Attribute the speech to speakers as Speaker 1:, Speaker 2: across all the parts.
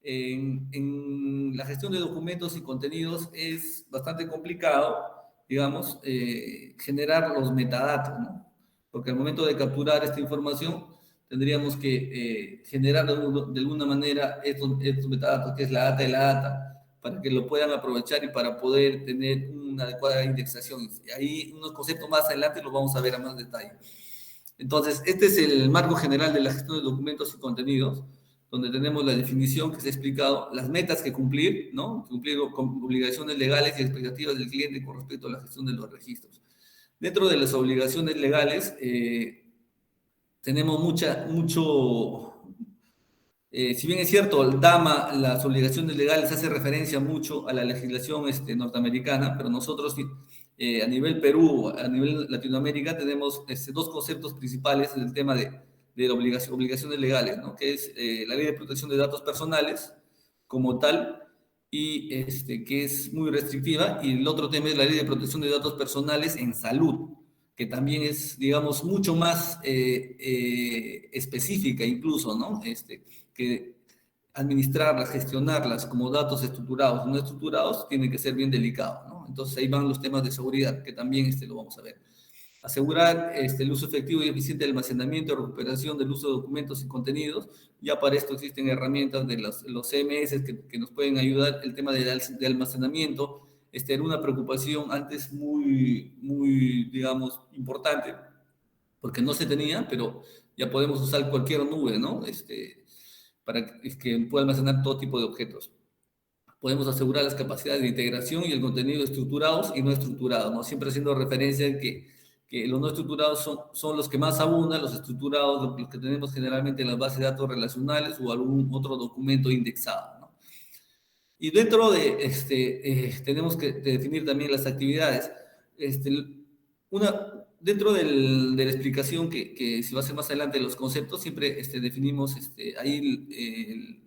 Speaker 1: en la gestión de documentos y contenidos es bastante complicado, digamos, generar los metadatos, ¿no? Porque al momento de capturar esta información tendríamos que generar de alguna manera estos metadatos, que es la data de la data, para que lo puedan aprovechar y para poder tener una adecuada indexación. Y ahí unos conceptos más adelante los vamos a ver a más detalle. Entonces, este es el marco general de la gestión de documentos y contenidos, donde tenemos la definición que se ha explicado, las metas que cumplir, ¿no? Cumplir con obligaciones legales y expectativas del cliente con respecto a la gestión de los registros. Dentro de las obligaciones legales, tenemos si bien es cierto, el DAMA, las obligaciones legales, hace referencia mucho a la legislación norteamericana, pero nosotros a nivel Perú, a nivel Latinoamérica, tenemos dos conceptos principales en el tema de obligaciones legales, ¿no? Que es la Ley de Protección de Datos Personales como tal, y que es muy restrictiva, y el otro tema es la Ley de Protección de Datos Personales en salud, que también es, digamos, mucho más específica incluso, ¿no? Que administrarlas, gestionarlas como datos estructurados o no estructurados, tiene que ser bien delicado, ¿no? Entonces ahí van los temas de seguridad, que también lo vamos a ver. Asegurar el uso efectivo y eficiente del almacenamiento y recuperación del uso de documentos y contenidos. Ya para esto existen herramientas de los CMS que nos pueden ayudar. El tema de almacenamiento era una preocupación antes muy, digamos, importante, porque no se tenía, pero ya podemos usar cualquier nube, ¿no? Para que pueda almacenar todo tipo de objetos. Podemos asegurar las capacidades de integración y el contenido estructurados y no estructurados, ¿no? Siempre haciendo referencia en que los no estructurados son los que más abundan, los estructurados, los que tenemos generalmente en las bases de datos relacionales o algún otro documento indexado, ¿no? Y dentro tenemos que definir también las actividades. Dentro de la explicación que se va a hacer más adelante de los conceptos, siempre definimos ahí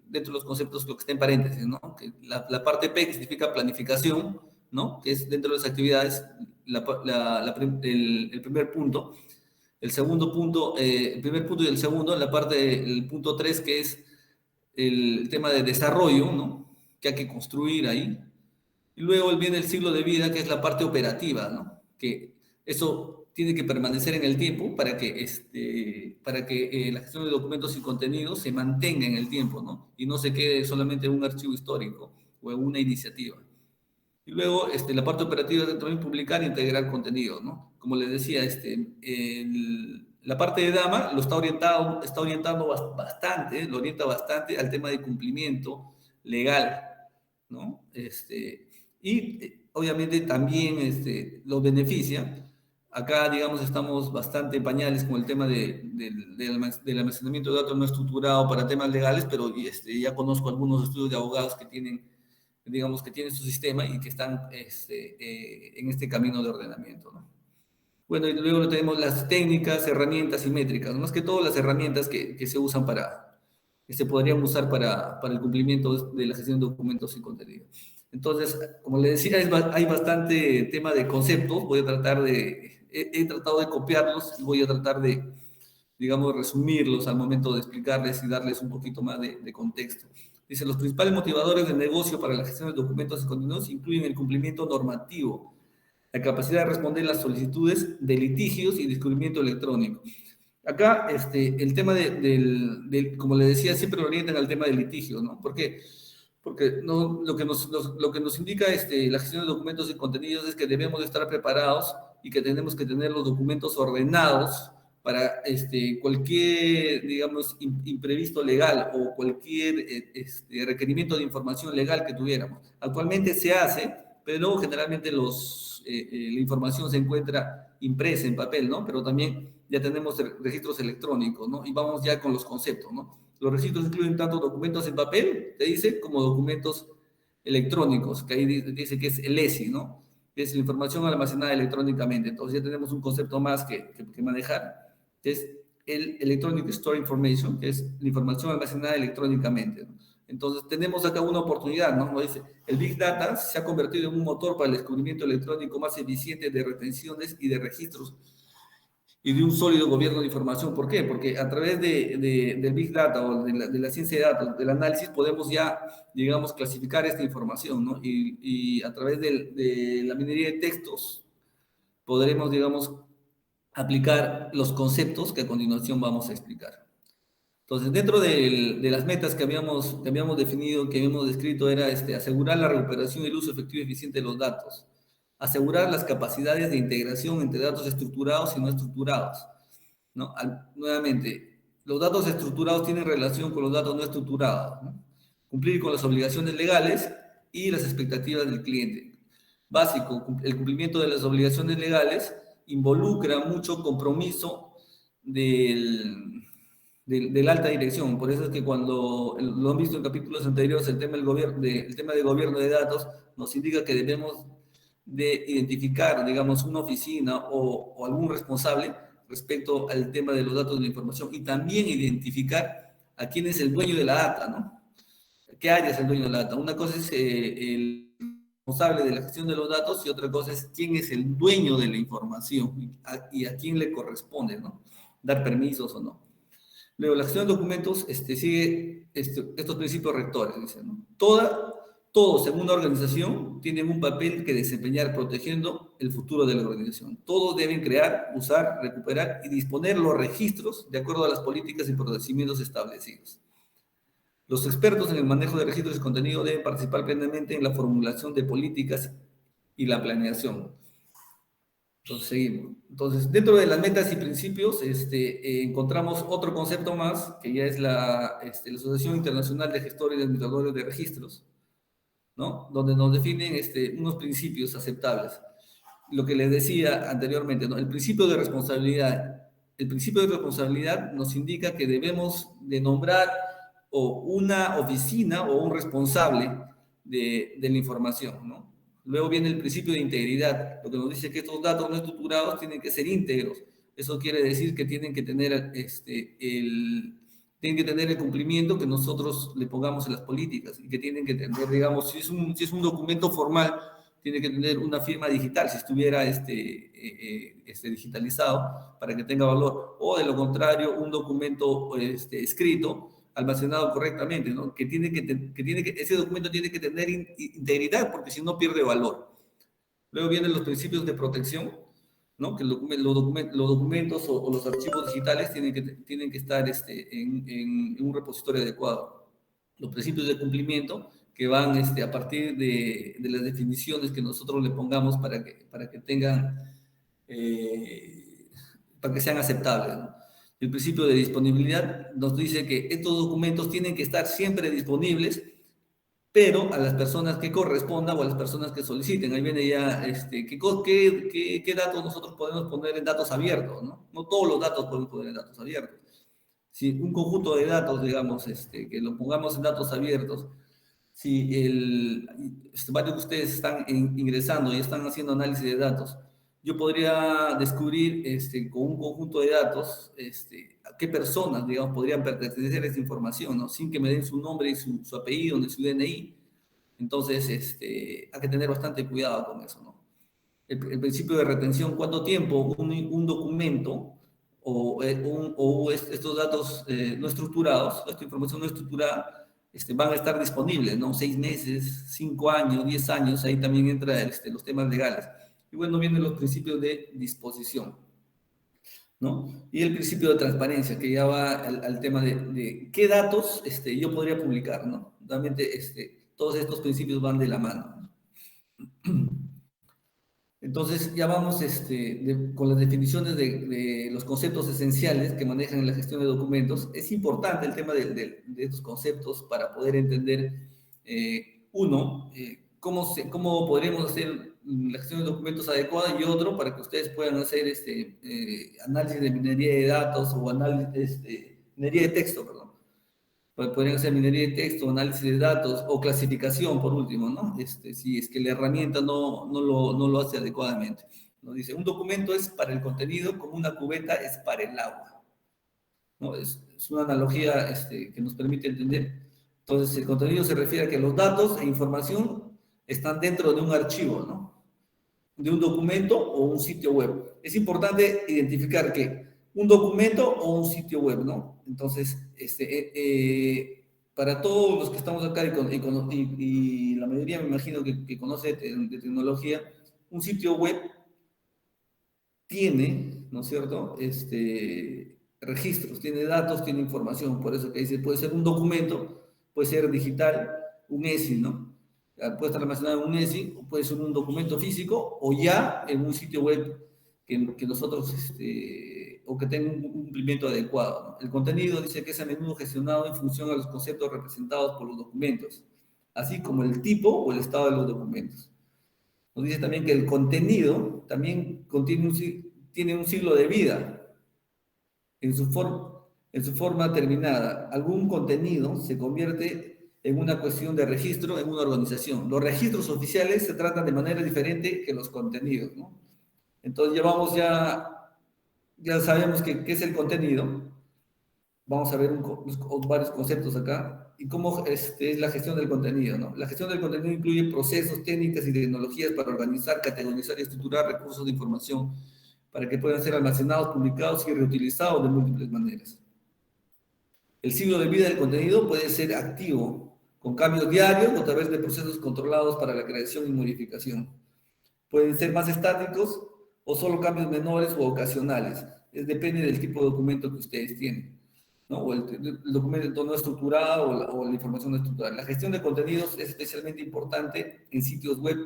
Speaker 1: dentro de los conceptos lo que está en paréntesis, ¿no? Que la parte P, que significa planificación, ¿no? Que es dentro de las actividades el primer punto. El segundo punto, el primer punto y el segundo, la parte del punto 3, que es el tema de desarrollo, ¿no? Que hay que construir ahí. Y luego viene el ciclo de vida, que es la parte operativa, ¿no? Que eso tiene que permanecer en el tiempo para que la gestión de documentos y contenidos se mantenga en el tiempo, ¿no? Y no se quede solamente en un archivo histórico o en una iniciativa. Y luego la parte operativa es también publicar e integrar contenido, ¿no? Como les decía, la parte de DAMA lo está orientando bastante, lo orienta bastante al tema de cumplimiento legal, ¿no? Y obviamente también lo beneficia. Acá, digamos, estamos bastante en pañales con el tema del almacenamiento de datos no estructurado para temas legales, pero ya conozco algunos estudios de abogados que tienen, digamos, que tienen su sistema y que están en este camino de ordenamiento, ¿no? Bueno, y luego tenemos las técnicas, herramientas y métricas, más que todo las herramientas que se usan que se podrían usar para el cumplimiento de la gestión de documentos y contenido. Entonces, como les decía, hay bastante tema de conceptos. He tratado de copiarlos y voy a tratar de, digamos, resumirlos al momento de explicarles y darles un poquito más de contexto. Dice, los principales motivadores de negocio para la gestión de documentos y contenidos incluyen el cumplimiento normativo, la capacidad de responder las solicitudes de litigios y descubrimiento electrónico. Acá, el tema como le decía, siempre lo orientan al tema del litigio, ¿no? ¿Por qué? Porque no, lo que nos indica la gestión de documentos y contenidos es que debemos de estar preparados y que tenemos que tener los documentos ordenados para cualquier, digamos, imprevisto legal o cualquier requerimiento de información legal que tuviéramos. Actualmente se hace, pero luego generalmente la información se encuentra impresa en papel, ¿no? Pero también ya tenemos registros electrónicos, ¿no? Y vamos ya con los conceptos, ¿no? Los registros incluyen tanto documentos en papel, te dice, como documentos electrónicos, que ahí dice que es el ESI, ¿no? Que es la información almacenada electrónicamente. Entonces ya tenemos un concepto más que manejar, que es el Electronic Store Information, que es la información almacenada electrónicamente, ¿no? Entonces tenemos acá una oportunidad, ¿no? Como dice, el Big Data se ha convertido en un motor para el descubrimiento electrónico más eficiente de retenciones y de registros y de un sólido gobierno de información. ¿Por qué? Porque a través del Big Data o de la ciencia de datos, del análisis, podemos ya, digamos, clasificar esta información, ¿no? Y a través de la minería de textos podremos, digamos, aplicar los conceptos que a continuación vamos a explicar. Entonces, dentro de las metas que habíamos definido, que habíamos descrito, era asegurar la recuperación y el uso efectivo y eficiente de los datos, asegurar las capacidades de integración entre datos estructurados y no estructurados, ¿no? Nuevamente, los datos estructurados tienen relación con los datos no estructurados, ¿no? Cumplir con las obligaciones legales y las expectativas del cliente. Básico, el cumplimiento de las obligaciones legales involucra mucho compromiso de la alta dirección. Por eso es que cuando lo han visto en capítulos anteriores, el tema el tema de gobierno de datos nos indica que debemos de identificar, digamos, una oficina o algún responsable respecto al tema de los datos de la información y también identificar a quién es el dueño de la data, ¿no? ¿Qué área es el dueño de la data? Una cosa es el responsable de la gestión de los datos y otra cosa es quién es el dueño de la información y a quién le corresponde, ¿no? Dar permisos o no. Luego, la gestión de documentos sigue estos principios rectores. Dice, ¿no? Todos en una organización tienen un papel que desempeñar protegiendo el futuro de la organización. Todos deben crear, usar, recuperar y disponer los registros de acuerdo a las políticas y procedimientos establecidos. Los expertos en el manejo de registros y contenido deben participar plenamente en la formulación de políticas y la planeación. Entonces, seguimos. Entonces, dentro de las metas y principios, encontramos otro concepto más, que ya es la Asociación Internacional de Gestores y Administradores de Registros, ¿no? Donde nos definen unos principios aceptables. Lo que les decía anteriormente, ¿no? El principio de responsabilidad. El principio de responsabilidad nos indica que debemos de nombrar o una oficina o un responsable de la información, ¿no? Luego viene el principio de integridad, lo que nos dice que estos datos no estructurados tienen que ser íntegros. Eso quiere decir que tienen que tener tienen que tener el cumplimiento que nosotros le pongamos en las políticas y que tienen que tener, digamos, si es un documento formal, tiene que tener una firma digital, si estuviera digitalizado, para que tenga valor. O de lo contrario, un documento escrito, almacenado correctamente, ¿no? Ese documento tiene que tener integridad, porque si no pierde valor. Luego vienen los principios de protección, ¿no? Que los documentos o los archivos digitales tienen que estar en un repositorio adecuado. Los principios de cumplimiento que van a partir de las definiciones que nosotros le pongamos para que tengan, para que sean aceptables, ¿no? El principio de disponibilidad nos dice que estos documentos tienen que estar siempre disponibles, pero a las personas que correspondan o a las personas que soliciten. Ahí viene ya qué datos nosotros podemos poner en datos abiertos, ¿no? No todos los datos podemos poner en datos abiertos. Si un conjunto de datos, digamos, que lo pongamos en datos abiertos, si varios de ustedes están ingresando y están haciendo análisis de datos, yo podría descubrir con un conjunto de datos a qué personas, digamos, podrían pertenecer a esa información, ¿no? Sin que me den su nombre y su apellido ni su DNI. Entonces, hay que tener bastante cuidado con eso, ¿no? El principio de retención, ¿cuánto tiempo un documento o estos datos no estructurados, esta información no estructurada, van a estar disponibles, ¿no? 6 meses, 5 años, 10 años, ahí también entran los temas legales. Y bueno, vienen los principios de disposición, ¿no? Y el principio de transparencia, que ya va al tema de qué datos yo podría publicar, ¿no? Realmente todos estos principios van de la mano, ¿no? Entonces, ya vamos con las definiciones de los conceptos esenciales que manejan en la gestión de documentos. Es importante el tema de estos conceptos para poder entender, cómo podremos hacer la gestión de documentos adecuada y otro, para que ustedes puedan hacer análisis de minería de datos o minería de texto, perdón. Podrían hacer minería de texto, análisis de datos o clasificación, por último, ¿no? Si es que la herramienta no lo hace adecuadamente. Nos dice, un documento es para el contenido como una cubeta es para el agua, ¿no? Es una analogía que nos permite entender. Entonces, el contenido se refiere a que los datos e información están dentro de un archivo, ¿no? de un documento o un sitio web. Es importante identificar que un documento o un sitio web, ¿no? Entonces, para todos los que estamos acá y la mayoría me imagino que conoce de tecnología, un sitio web tiene, ¿no es cierto? Registros, tiene datos, tiene información, por eso que dice, puede ser un documento, puede ser digital, un ESI, ¿no? Puede estar almacenado en un ESI, o puede ser un documento físico, o ya en un sitio web que nosotros, o que tenga un cumplimiento adecuado, ¿no? El contenido dice que es a menudo gestionado en función a los conceptos representados por los documentos, así como el tipo o el estado de los documentos. Nos dice también que el contenido también tiene un ciclo de vida en en su forma terminada. Algún contenido se convierte en una cuestión de registro en una organización. Los registros oficiales se tratan de manera diferente que los contenidos, ¿no? Entonces ya sabemos qué es el contenido. Vamos a ver varios conceptos acá y cómo es la gestión del contenido, ¿no? La gestión del contenido incluye procesos, técnicas y tecnologías para organizar, categorizar y estructurar recursos de información para que puedan ser almacenados, publicados y reutilizados de múltiples maneras. El ciclo de vida del contenido puede ser activo, con cambios diarios o a través de procesos controlados para la creación y modificación. Pueden ser más estáticos o solo cambios menores o ocasionales. Depende del tipo de documento que ustedes tienen, ¿no? O el documento no estructurado o la información no estructurada. La gestión de contenidos es especialmente importante en sitios web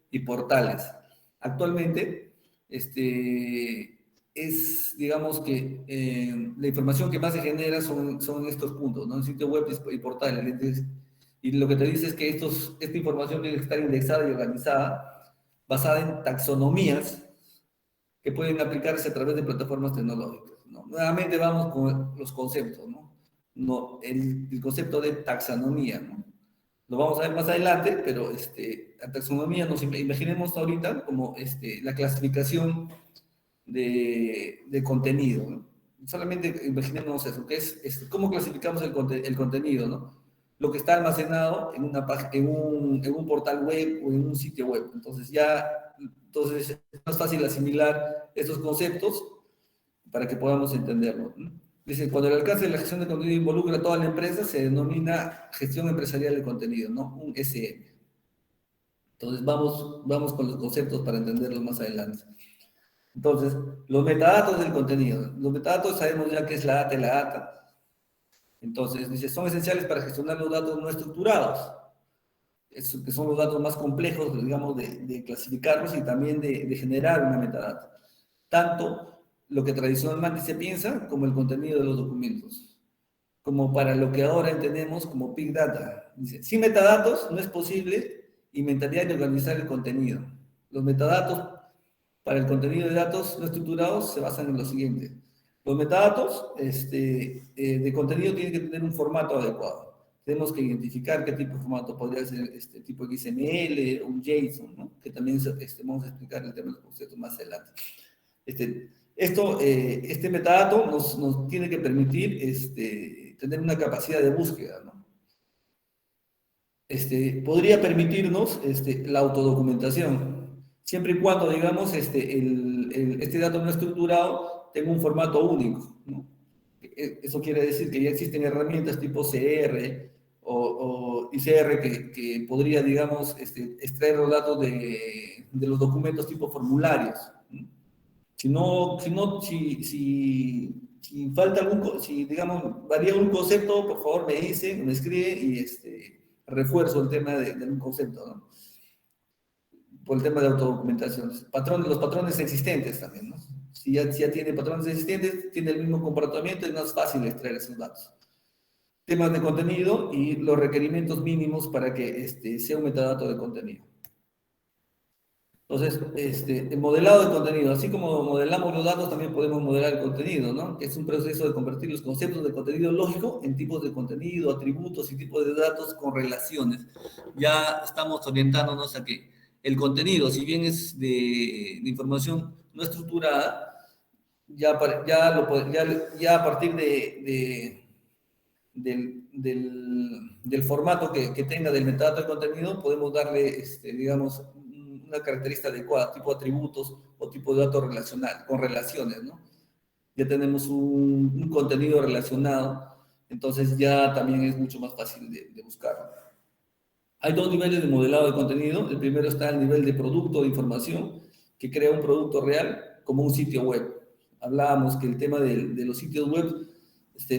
Speaker 1: y portales. Actualmente, digamos que la información que más se genera son estos puntos, ¿no? En sitios web y portales. Entonces, y lo que te dice es que esta información tiene que estar indexada y organizada, basada en taxonomías que pueden aplicarse a través de plataformas tecnológicas, ¿no? Nuevamente vamos con los conceptos, ¿no? El concepto de taxonomía, ¿no? Lo vamos a ver más adelante, pero la taxonomía nos imaginemos ahorita como la clasificación de contenido, ¿no? Solamente imaginemos eso, que es cómo clasificamos el contenido, ¿no? Lo que está almacenado en un portal web o en un sitio web. Entonces es más fácil asimilar estos conceptos para que podamos entenderlo, ¿no? Dice, cuando el alcance de la gestión de contenido involucra a toda la empresa, se denomina gestión empresarial de contenido, ¿no? Un SM. Entonces vamos con los conceptos para entenderlos más adelante. Entonces, los metadatos del contenido. Los metadatos sabemos ya que es la data y la data. Entonces, dice, son esenciales para gestionar los datos no estructurados, que son los datos más complejos, digamos, de clasificarlos y también de generar una metadata. Tanto lo que tradicionalmente se piensa como el contenido de los documentos, como para lo que ahora entendemos como Big Data. Dice, sin metadatos no es posible inventariar y organizar el contenido. Los metadatos para el contenido de datos no estructurados se basan en lo siguiente. Los metadatos de contenido tienen que tener un formato adecuado. Tenemos que identificar qué tipo de formato podría ser tipo XML, un JSON, ¿no? Que también vamos a explicar el tema de los conceptos más adelante. Este metadato nos tiene que permitir tener una capacidad de búsqueda, ¿no? Podría permitirnos la autodocumentación, siempre y cuando, digamos, este dato no estructurado tenga un formato único, ¿no? Eso quiere decir que ya existen herramientas tipo CR o ICR que podría, digamos, extraer los datos de los documentos tipo formularios, ¿no? Si falta si digamos, varía un concepto, por favor me dice, me escribe y refuerzo el tema de un concepto, ¿no? Por el tema de autodocumentación. Los patrones existentes también, ¿no? Si ya tiene patrones existentes, tiene el mismo comportamiento, es más fácil extraer esos datos. Temas de contenido y los requerimientos mínimos para que sea un metadato de contenido. Entonces, el modelado de contenido, así como modelamos los datos, también podemos modelar el contenido, ¿no? Que es un proceso de convertir los conceptos de contenido lógico en tipos de contenido, atributos y tipos de datos con relaciones. Ya estamos orientándonos a que el contenido, si bien es de información no estructurada, ya a partir del formato que tenga del metadato de contenido, podemos darle, digamos, una característica adecuada, tipo atributos o tipo de dato relacional, con relaciones, ¿no? Ya tenemos un contenido relacionado, entonces ya también es mucho más fácil de buscarlo. Hay dos niveles de modelado de contenido. El primero está el nivel de producto de información, que crea un producto real como un sitio web. Hablábamos que el tema de los sitios web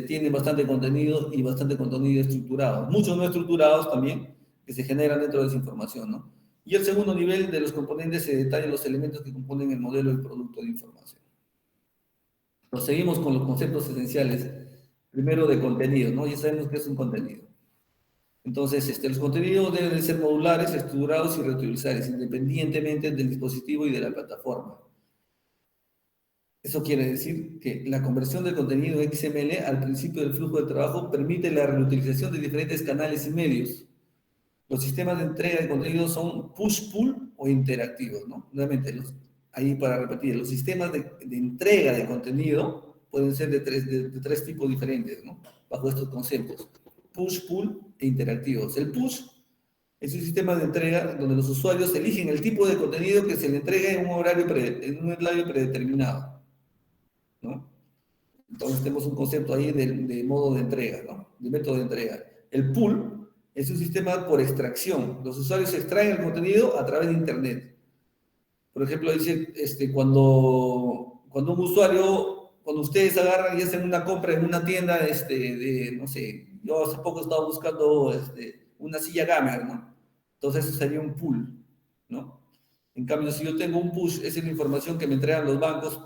Speaker 1: tiene bastante contenido y bastante contenido estructurado. Muchos no estructurados también, que se generan dentro de esa información, ¿no? Y el segundo nivel de los componentes se detallan los elementos que componen el modelo del producto de información. Seguimos con los conceptos esenciales. Primero de contenido, ¿no? Ya sabemos qué es un contenido. Entonces, los contenidos deben ser modulares, estructurados y reutilizables, independientemente del dispositivo y de la plataforma. Eso quiere decir que la conversión del contenido XML al principio del flujo de trabajo permite la reutilización de diferentes canales y medios. Los sistemas de entrega de contenido son push-pull o interactivos, ¿no? Nuevamente, ahí para repetir, los sistemas de entrega de contenido pueden ser de tres tipos diferentes, ¿no? Bajo estos conceptos: push, pull e interactivos. El push es un sistema de entrega donde los usuarios eligen el tipo de contenido que se le entrega en un horario predeterminado, ¿no? Entonces tenemos un concepto ahí de modo de entrega, ¿no? De método de entrega. El pull es un sistema por extracción. Los usuarios extraen el contenido a través de Internet. Por ejemplo, dice, cuando un usuario, cuando ustedes agarran y hacen una compra en una tienda, no sé, yo hace poco estaba buscando una silla gamer, ¿no? Entonces eso sería un pull, ¿no? En cambio, si yo tengo un push, esa es la información que me entregan los bancos,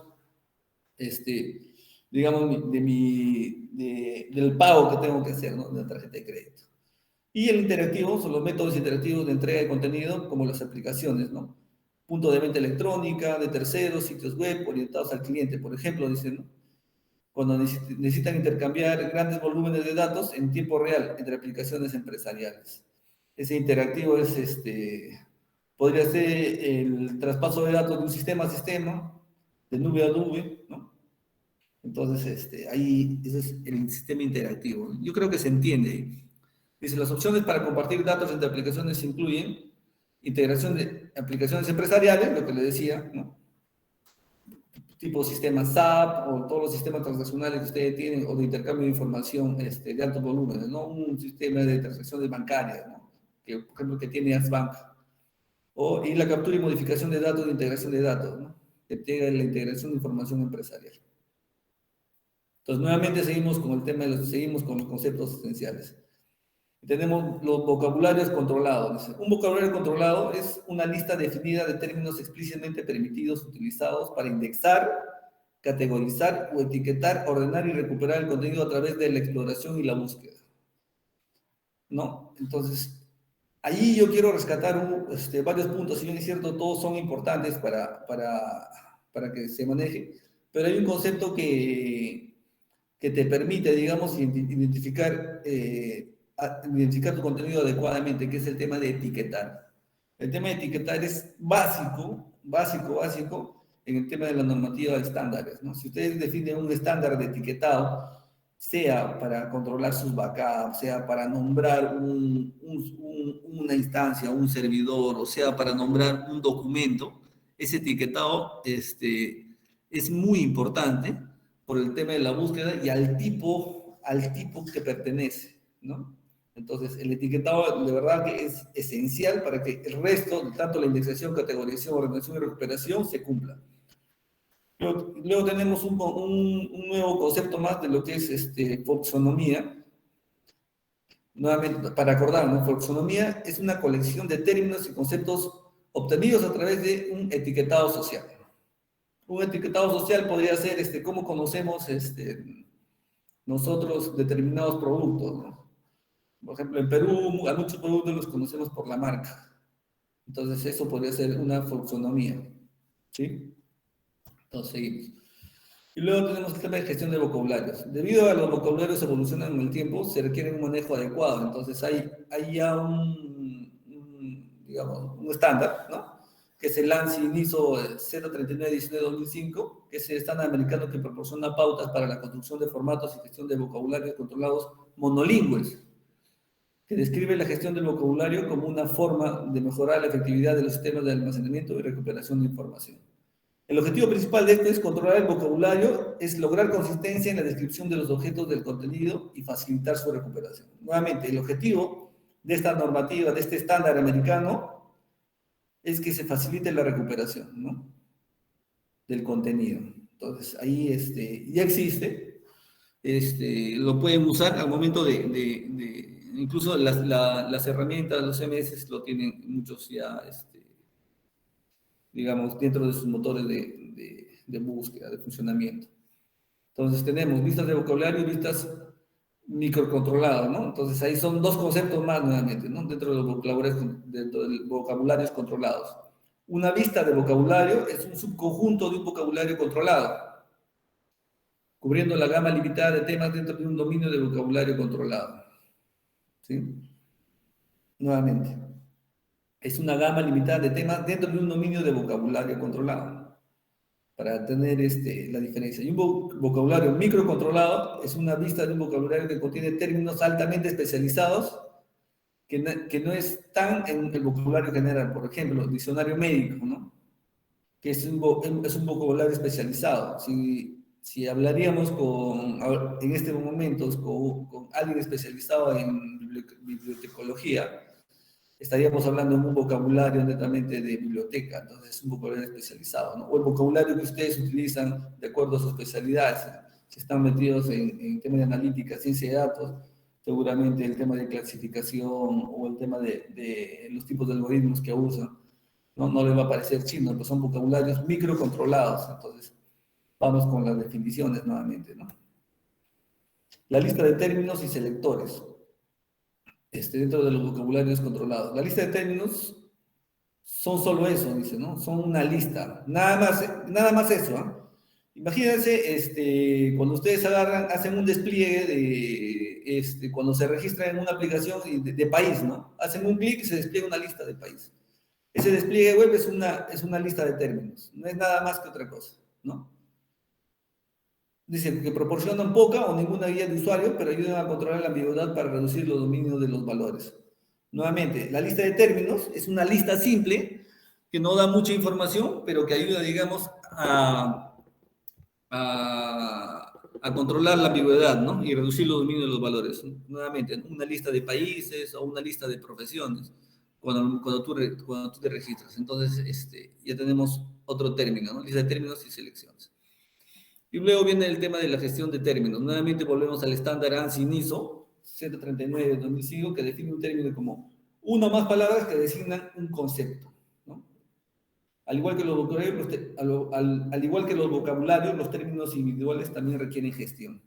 Speaker 1: digamos, del pago que tengo que hacer, ¿no? De la tarjeta de crédito. Y el interactivo son los métodos interactivos de entrega de contenido, como las aplicaciones, ¿no? Punto de venta electrónica, de terceros, sitios web orientados al cliente, por ejemplo, dicen, ¿no? Cuando necesitan intercambiar grandes volúmenes de datos en tiempo real entre aplicaciones empresariales. Ese interactivo podría ser el traspaso de datos de un sistema a sistema, de nube a nube, ¿no? Entonces, ahí ese es el sistema interactivo. Yo creo que se entiende. Dice, las opciones para compartir datos entre aplicaciones incluyen integración de aplicaciones empresariales, lo que le decía, ¿no? Tipo sistemas SAP o todos los sistemas transaccionales que ustedes tienen o de intercambio de información de altos volúmenes, ¿no? Un sistema de transacciones bancarias, ¿no? Que, por ejemplo, que tiene Asbank. Y la captura y modificación de datos de integración de datos, ¿no? Que tiene la integración de información empresarial. Entonces, nuevamente seguimos con el tema seguimos con los conceptos esenciales. Tenemos los vocabularios controlados. Un vocabulario controlado es una lista definida de términos explícitamente permitidos utilizados para indexar, categorizar o etiquetar, ordenar y recuperar el contenido a través de la exploración y la búsqueda, ¿no? Entonces, ahí yo quiero rescatar varios puntos. Si bien es cierto, todos son importantes para que se maneje, pero hay un concepto que te permite, digamos, identificar tu contenido adecuadamente, que es el tema de etiquetar. El tema de etiquetar es básico en el tema de la normativa de estándares, ¿no? Si ustedes definen un estándar de etiquetado, sea para controlar sus backups, sea para nombrar una instancia, un servidor, o sea para nombrar un documento, ese etiquetado es muy importante por el tema de la búsqueda y al tipo que pertenece, ¿no? Entonces, el etiquetado de verdad que es esencial para que el resto, tanto la indexación, categorización, ordenación y recuperación, se cumpla. Luego tenemos un nuevo concepto más de lo que es folksonomía. Nuevamente, para acordarnos, folksonomía es una colección de términos y conceptos obtenidos a través de un etiquetado social. Un etiquetado social podría ser cómo conocemos nosotros determinados productos, ¿no? Por ejemplo, en Perú a muchos productos los conocemos por la marca. Entonces eso podría ser una folksonomía, ¿sí? Entonces seguimos. Y luego tenemos el tema de gestión de vocabularios. Debido a los vocabularios evolucionan en el tiempo, se requiere un manejo adecuado. Entonces hay ya digamos, un estándar, ¿no? Que es el ANSI ISO 03919-2005, que es el estándar americano que proporciona pautas para la construcción de formatos y gestión de vocabularios controlados monolingües, que describe la gestión del vocabulario como una forma de mejorar la efectividad de los sistemas de almacenamiento y recuperación de información. El objetivo principal de esto es controlar el vocabulario, es lograr consistencia en la descripción de los objetos del contenido y facilitar su recuperación. Nuevamente, el objetivo de esta normativa, de este estándar americano, es que se facilite la recuperación, ¿no?, del contenido. Entonces, ahí ya existe, lo pueden usar al momento incluso las herramientas, los CMS lo tienen muchos ya, digamos, dentro de sus motores de búsqueda, de funcionamiento. Entonces tenemos vistas de vocabulario y vistas microcontroladas, ¿no? Entonces ahí son dos conceptos más nuevamente, ¿no? Dentro de los vocabularios controlados. Una vista de vocabulario es un subconjunto de un vocabulario controlado, cubriendo la gama limitada de temas dentro de un dominio de vocabulario controlado. ¿Sí? Nuevamente, es una gama limitada de temas dentro de un dominio de vocabulario controlado, para tener la diferencia. Y un vocabulario microcontrolado es una vista de un vocabulario que contiene términos altamente especializados que no están en el vocabulario general. Por ejemplo, diccionario médico, ¿no?, que es un vocabulario especializado. Si hablaríamos en este momento con alguien especializado en bibliotecología, estaríamos hablando de un vocabulario netamente de biblioteca, entonces es un vocabulario especializado, ¿no? O el vocabulario que ustedes utilizan de acuerdo a su especialidad. Si están metidos en temas de analítica, ciencia de datos, seguramente el tema de clasificación o el tema de los tipos de algoritmos que usan, no les va a parecer chino, pues son vocabularios microcontrolados. Entonces, vamos con las definiciones nuevamente, ¿no? La lista de términos y selectores. Dentro de los vocabularios controlados. La lista de términos son solo eso, dice, ¿no? Son una lista. Nada más eso, ¿eh? Imagínense, cuando ustedes hacen un despliegue cuando se registran en una aplicación de país, ¿no? Hacen un clic y se despliega una lista de país. Ese despliegue web es una lista de términos, no es nada más que otra cosa, ¿no? Dice que proporcionan poca o ninguna guía de usuario, pero ayudan a controlar la ambigüedad para reducir los dominios de los valores. Nuevamente, la lista de términos es una lista simple que no da mucha información, pero que ayuda, digamos, a controlar la ambigüedad, ¿no?, y reducir los dominios de los valores. Nuevamente, una lista de países o una lista de profesiones cuando tú te registras. Entonces, ya tenemos otro término, ¿no?, lista de términos y selecciones. Y luego viene el tema de la gestión de términos. Nuevamente volvemos al estándar ANSI/ISO 139-2005, que define un término como una o más palabras que designan un concepto, ¿no? Al igual que al igual que los vocabularios, los términos individuales también requieren gestión,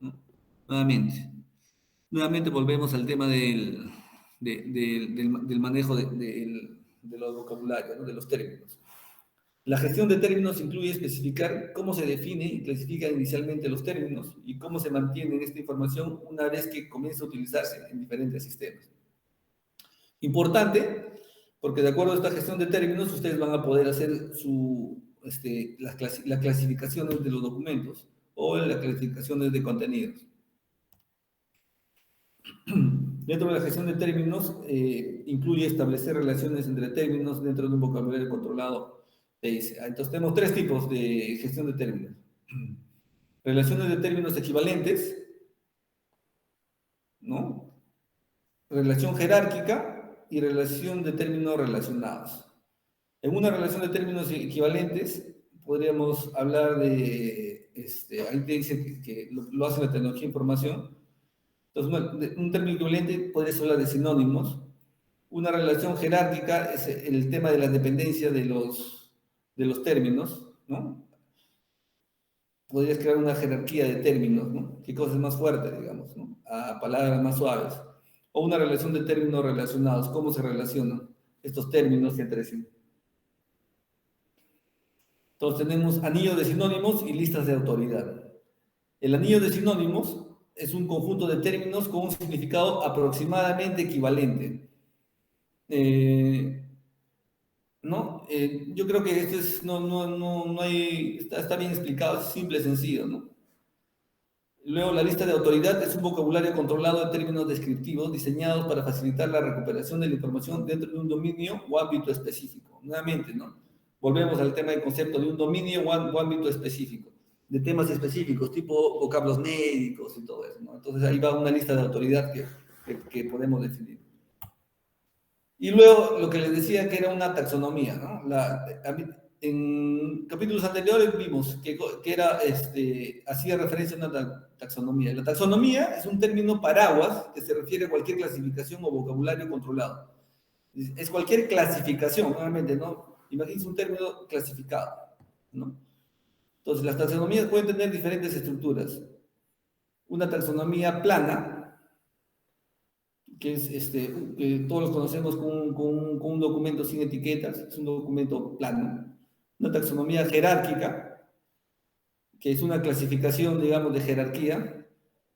Speaker 1: ¿no? Nuevamente volvemos al tema del manejo de los vocabularios, ¿no?, de los términos. La gestión de términos incluye especificar cómo se define y clasifican inicialmente los términos y cómo se mantiene esta información una vez que comienza a utilizarse en diferentes sistemas. Importante, porque de acuerdo a esta gestión de términos, ustedes van a poder hacer las clasificaciones de los documentos o las clasificaciones de contenidos. Dentro de la gestión de términos, incluye establecer relaciones entre términos dentro de un vocabulario controlado. Entonces tenemos tres tipos de gestión de términos. Relaciones de términos equivalentes, ¿no? Relación jerárquica y relación de términos relacionados. En una relación de términos equivalentes podríamos hablar ahí te dice que lo hace la tecnología de información. Entonces, un término equivalente podría hablar de sinónimos. Una relación jerárquica es el tema de la dependencia de los términos, ¿no? Podrías crear una jerarquía de términos, ¿no? ¿Qué cosa es más fuerte, digamos, ¿no?, a palabras más suaves? O una relación de términos relacionados, ¿cómo se relacionan estos términos entre sí? Entonces tenemos anillo de sinónimos y listas de autoridad. El anillo de sinónimos es un conjunto de términos con un significado aproximadamente equivalente. ¿No? Yo creo que no hay, está bien explicado, es simple, sencillo, ¿no? Luego, la lista de autoridad es un vocabulario controlado de términos descriptivos diseñados para facilitar la recuperación de la información dentro de un dominio o ámbito específico. Nuevamente, ¿no? Volvemos al tema del concepto de un dominio o ámbito específico, de temas específicos, tipo vocablos médicos y todo eso, ¿no? Entonces, ahí va una lista de autoridad que podemos definir. Y luego, lo que les decía que era una taxonomía, ¿no? En capítulos anteriores vimos que era, hacía referencia a una taxonomía. La taxonomía es un término paraguas que se refiere a cualquier clasificación o vocabulario controlado. Es cualquier clasificación, nuevamente, ¿no? Imagínense un término clasificado, ¿no? Entonces, las taxonomías pueden tener diferentes estructuras. Una taxonomía plana, que es que todos los conocemos con un documento sin etiquetas, es un documento plano. Una taxonomía jerárquica, que es una clasificación, digamos, de jerarquía.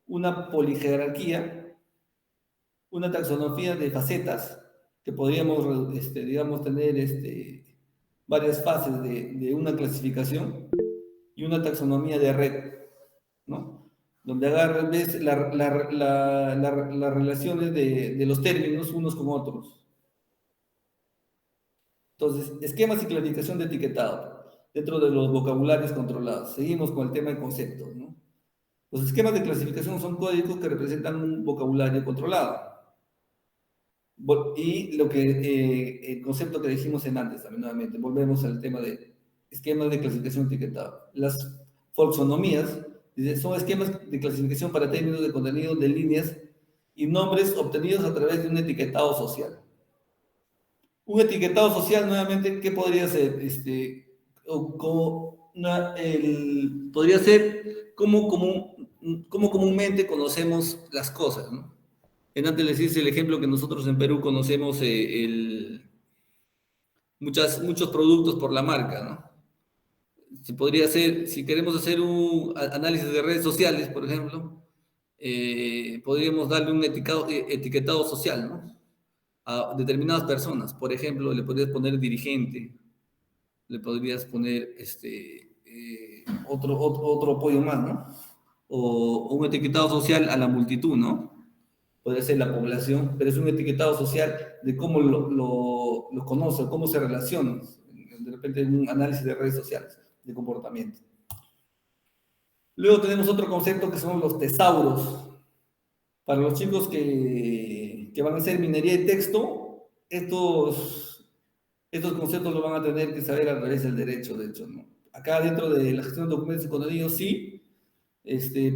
Speaker 1: Una polijerarquía, una taxonomía de facetas, que podríamos, digamos, tener varias fases de una clasificación, y una taxonomía de red, ¿no? Donde agarras, ves las relaciones de los términos unos con otros. Entonces, esquemas y clasificación de etiquetado dentro de los vocabularios controlados. Seguimos con el tema de conceptos, ¿no? Los esquemas de clasificación son códigos que representan un vocabulario controlado. Y el concepto que dijimos en antes, también nuevamente, volvemos al tema de esquemas de clasificación etiquetado. Las folksonomías son esquemas de clasificación para términos de contenido de líneas y nombres obtenidos a través de un etiquetado social. Un etiquetado social, nuevamente, ¿qué podría ser? Podría ser como comúnmente conocemos las cosas, ¿no? En antes les hice el ejemplo que nosotros en Perú conocemos muchos productos por la marca, ¿no? Si podría ser, si queremos hacer un análisis de redes sociales, por ejemplo, podríamos darle un etiquetado social, ¿no? A determinadas personas. Por ejemplo, le podrías poner dirigente, le podrías poner otro apoyo más, ¿no? O un etiquetado social a la multitud, ¿no? Podría ser la población, pero es un etiquetado social de cómo lo conoce, cómo se relaciona, de repente un análisis de redes sociales, de comportamiento. Luego tenemos otro concepto que son los tesauros. Para los chicos que van a hacer minería de texto, estos conceptos lo van a tener que saber a través del derecho, de hecho, ¿no? Acá dentro de la gestión de documentos y contenidos sí,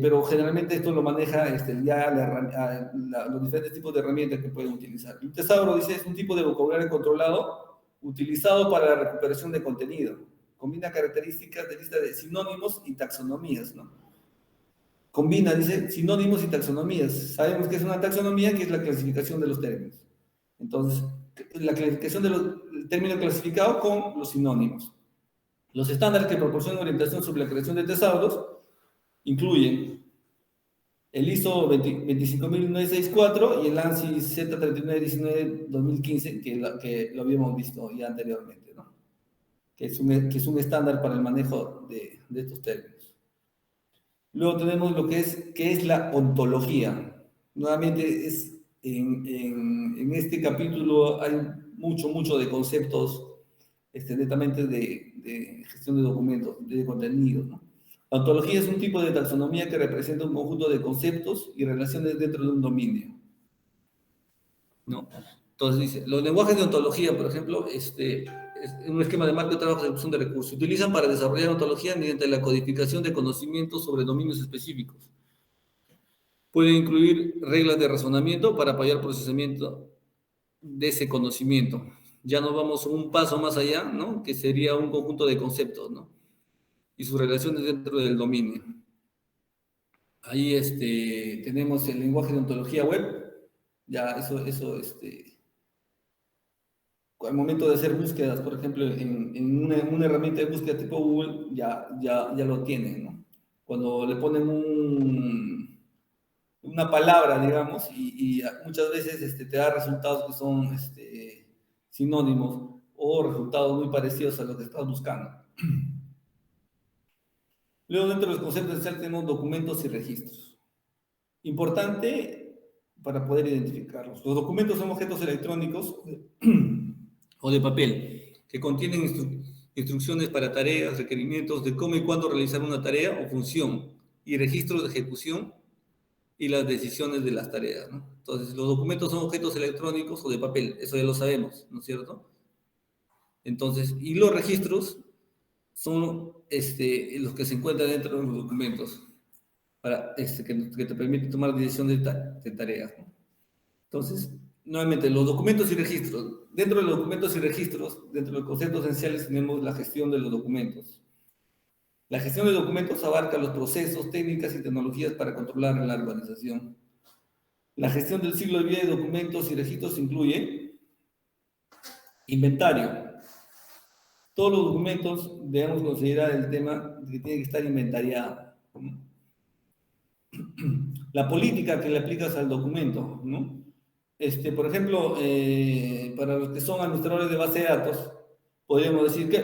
Speaker 1: pero generalmente esto lo maneja ya los diferentes tipos de herramientas que pueden utilizar. Un tesauro, dice, es un tipo de vocabulario controlado utilizado para la recuperación de contenido. Combina características de lista de sinónimos y taxonomías, ¿no? Combina, dice, sinónimos y taxonomías. Sabemos que es una taxonomía, que es la clasificación de los términos. Entonces, la clasificación del término clasificado con los sinónimos. Los estándares que proporcionan orientación sobre la creación de tesauros incluyen el ISO 25964 y el ANSI Z3919-2015, que lo habíamos visto ya anteriormente, ¿no? Que es un estándar para el manejo de estos términos. Luego tenemos lo que es la ontología. Nuevamente, en este capítulo hay mucho de conceptos netamente de gestión de documentos, de contenido, ¿no? La ontología es un tipo de taxonomía que representa un conjunto de conceptos y relaciones dentro de un dominio, ¿no? Entonces dice, los lenguajes de ontología, por ejemplo, es un esquema de marco de trabajo de ejecución de recursos. Se utilizan para desarrollar ontología mediante la codificación de conocimientos sobre dominios específicos. Pueden incluir reglas de razonamiento para apoyar el procesamiento de ese conocimiento. Ya nos vamos un paso más allá, ¿no? Que sería un conjunto de conceptos, ¿no? Y sus relaciones dentro del dominio. Ahí tenemos el lenguaje de ontología web. Ya eso al momento de hacer búsquedas, por ejemplo, en una herramienta de búsqueda tipo Google, ya lo tienen, ¿no? Cuando le ponen una palabra, digamos, y muchas veces te da resultados que son sinónimos o resultados muy parecidos a lo que estás buscando. Luego, dentro de los conceptos esenciales tenemos documentos y registros. Importante para poder identificarlos. Los documentos son objetos electrónicos o de papel que contienen instrucciones para tareas, requerimientos de cómo y cuándo realizar una tarea o función y registros de ejecución y las decisiones de las tareas, ¿no? Entonces, los documentos son objetos electrónicos o de papel, eso ya lo sabemos, ¿no es cierto? Entonces, y los registros son los que se encuentran dentro de los documentos para, que te permiten tomar decisiones de tareas, ¿no? Entonces, nuevamente, los documentos y registros. Dentro de los documentos y registros, dentro de los conceptos esenciales, tenemos la gestión de los documentos. La gestión de documentos abarca los procesos, técnicas y tecnologías para controlar la organización. La gestión del ciclo de vida de documentos y registros incluye inventario. Todos los documentos debemos considerar el tema de que tiene que estar inventariado. La política que le aplicas al documento, ¿no? Por ejemplo, para los que son administradores de base de datos, podríamos decir que